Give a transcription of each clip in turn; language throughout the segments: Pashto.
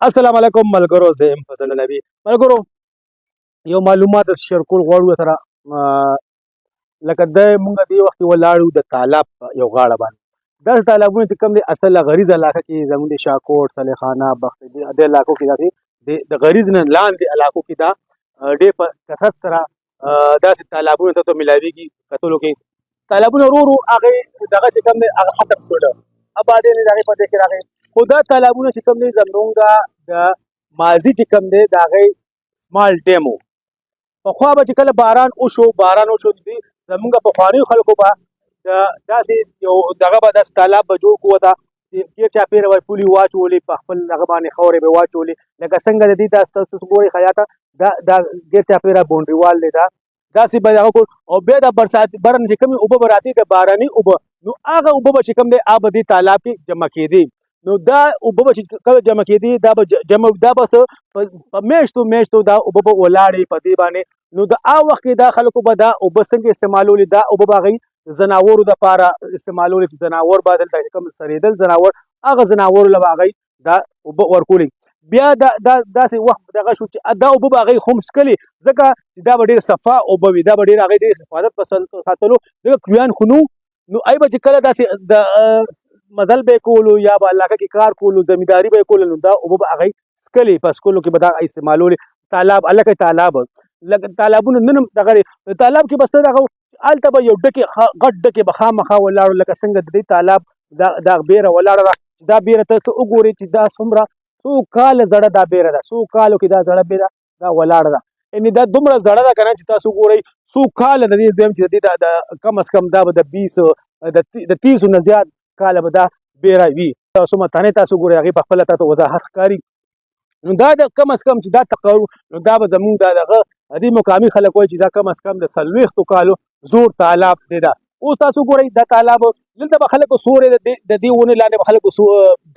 السلام علیکم ملګرو، زه یم فضل نبی. ملګرو، یو معلومات شیر کول غواړو سره لکه د مونږ دې وخت ولاړو د تالاب یو غاړه باندې. دا تالابونه چې کوم دي اصل غریز علاقه کې زموږ د شاکوټ، صالحانه، بخت د علاقو کې داسې د غریز نه لاندې علاقو کې دا ډېر په کثرت سره داسې تالابونه ته ملاویږي. کتلو کې تالابونه ورو ورو هغې دغه چې کوم دی هغه ختم شول، آبادۍ د هغې په دې کې راغی. خو دا تالابونه چې کوم دی زموږ د ماضي چې کوم دی د هغې سمال ډیم و. پخوا به چې کله باران وشو زموږ پخوانیو خلکو به داسې یو دغه به داسې تالاب به جوړ کړو، ورته ګیر چاپېره به پولې واچولې، په خپل هغه باندې خاورې به واچولې، لکه څنګه د دې دا ستاسو ګورئ خیاطه دا ګیر چاپېره بونډري وال دی، داسې به دغه کړو. او بیا د برن چې کومې اوبه به راتې د باراني اوبه، نو هغه اوبه به چې کوم دی هغه به دې تالاب کې جمع کېدې. نو دا اوبه به چې کله جمع کېدې دا به په میاشتو دا اوبه به ولاړې په دې باندې. نو د هغه وخت کې دا خلکو به دا اوبه څنګه استعمالولې، دا اوبه به هغوی زناورو دپاره استعمالولې، چې زناور به دلته کوم سرېدل زناور، هغه زناورو له به هغوی دا اوبه ورکولې. بیا داسې وخت دغه شو چې دا اوبه به هغوی خو هم څکلې، ځکه چې دا به ډېر صفا اوبه وي، دا به ډېر هغوی ډېر حفاظت په ساتلو، ځکه کلویان خو نو هغوی به چې کله داسې د مزل به یې کولو یا به علاقه کې کار کولو، زمینداري به یې کوله، نو دا اوبه به هغوی څکلې، په څکلو کې به دا استعمالولې. تالاب هلکه تالاب لکه تالابونه نن هم دغه تالاب کې به څه دغه هلته به یو ډکې غټ ډکې به خامخا ولاړو، لکه څنګه د دې تالاب دا بیره ولاړه ده. دا بیره ته وګورئ چې دا څومره څو کاله زړه دا بیره ده، څو کالو کې دا زړه بیره دا ولاړه ده. یعنې دا دومره زړه ده که نه چې تاسو وګورئ څو کاله د دې دویم چې د دې د کم از کم دا به د 30 نه زیات کاله به دا بیره وي. څومره تنې تاسو وګورئ هغې په خپله تاسو وضاحت ښکاري. نو دا د کم از کم چې دا تقرر، نو دا به زموږ دغه دې مقامي خلک وایي چې دا کم از کم د 40 کالو زوړ تالاب دی. دا اوس تاسو ګورئ دا تالاب دلته به خلکو سورې د دې ونې لاندې به خلکو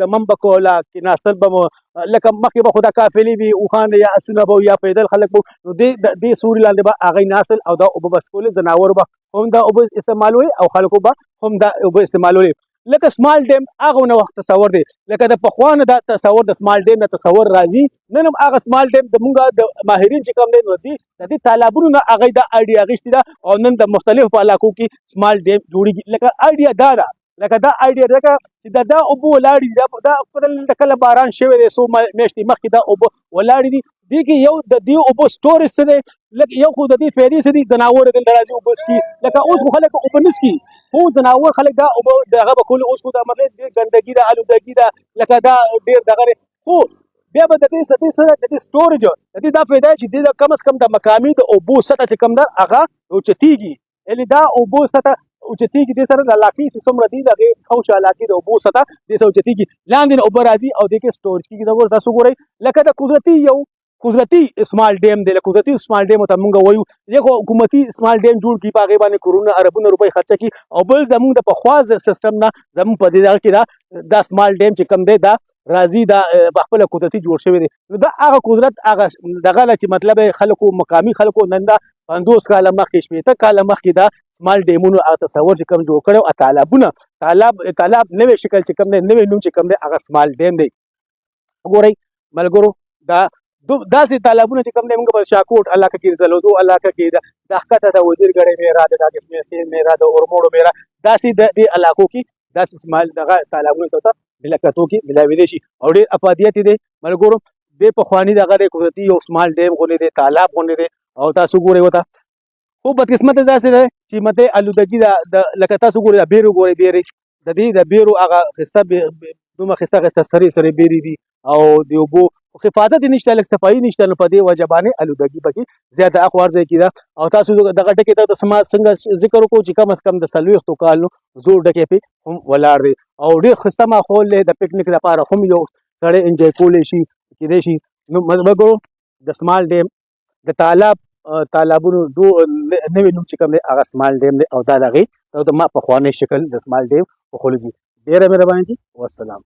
دمم به کوله، کېناستل به لکه مخکې به خو دا قافلې وي، اوښان یا اسونه به یا پیدل خلک به نو دې سوري لاندې به هغوی ناستل او دا اوبه به څکولې، زناورو به هم دا اوبه استعمالولې او خلکو به هم دا اوبه استعمالولې. لکه سمال ډیم هغه نه وخت تصور دی، لکه د پخوا نه دا تصور د سمال ډیم نه تصور راځي. نن هم هغه سمال ډیم زموږ د ماهرین چې کوم دی نو د دې تالابونو نه هغوی دا آیډیا اخیستې ده او نن د مختلفو په علاقو کې سمال ډیم جوړېږي. لکه آیډیا دا ده، لکه دا آیډیا ځکه چې دا اوبه ولاړې دي، دا پته کله باران شوی دی، څو میاشتې مخکې دا اوبه ولاړې دي. دې کې یو د دې اوبه سټوریج څه دی، لکه یو خو د دې فایدې څه دي، زناور دلته راځي اوبه څکي. لکه اوس خو خلک اوبه نه څکي، خو زناور خلک دا اوبه دغه به کول. اوس خو دا مطلب ډېر ګندګي ده، آلودګي ده، لکه دا ډېر دغه دی. خو بیا به د دې سره د دې سټوریج د دې دا فایده چې د کم از کم د مقامي د اوبو سطحه چې کوم ده هغه اوچتېږي. یعنې دا اوبو سطحه اوچتېږي، دې سره د علاقې چې څومره دي د هغې خوشه علاقې د اوبو سطحه دې سره اوچتېږي، لاندې نه اوبه راځي او دې کې سټورج کېږي. تاسو ګورئ لکه د قدرتي سمال ډیم دی، لکه قدرتي سمال ډیم ته موږ وایو. یو حکومتي سمال ډیم جوړ کړي، په هغې باندې کورونه اربونه روپۍ خرچه کړي، او بل زموږ د پخوا سیسټم نه زموږ په دې دغه کې دا سمال ډیم چې کوم دی دا راځي، دا په خپله قدرتي جوړ شوی دی. نو دا هغه قدرت هغه دغه ده چې مطلب یې خلکو مقامي خلکو نن دا 50 کاله مخکې 60 کاله مخکې دا سمال ډیمونو هغه تصور چې کوم جوړ کړی او تالابونه تالاب نوی شکل چې کوم دی، نوی نوم چې کوم دی هغه سمال ډیم دی. وګورئ ملګرو دا داسې تالابونه چې کوم دی موږ په شاکوټ علاقه کې، زلودو علاقه کې، د ښکته د وزیرګړی میرا، د داګسمې سیند میرا، د اورموړو میرا، داسې د دې علاقو کې داسې سمال دغه تالابونه ته د کتو کې ملاوېدلی شي او ډېر افادیت دی. ملګرو ډېر پخواني دغه دی، قدرتي یو سمال ډیم غوندې دی، تالاب غوندې دی. او تاسو ګورئ ورته خو بدقسمته داسې دی چې مته آلودګي ده. لکه تاسو ګورئ دا بیرو ګورئ، بیرې د دې د بیرو هغه ښایسته دومره ښایسته سرې بیرې دي او د اوبو حفاظت یې نشته، لږ صفایي نشته. نو په دې وجه باندې آلودګي پکې زیاته اخوا ځای کې ده. او تاسو دغه ډکې ته څنګه ذکر وکړو چې کم از کم د 40 کالو زوړ ډکې پې هم ولاړ دی او ډېر ښایسته ماحول دی، د پکنیک لپاره هم یو سړی انجوی کولی شي کېدی شي. نو ملګرو د سمال ډیم د تالابونو نوی نوم چې کوم دی هغه سمال ډیم دی او دا د هغې ما پخوانی شکل د سمال ډیم پخولی دي. ډېره مهرباني دي، والسلام.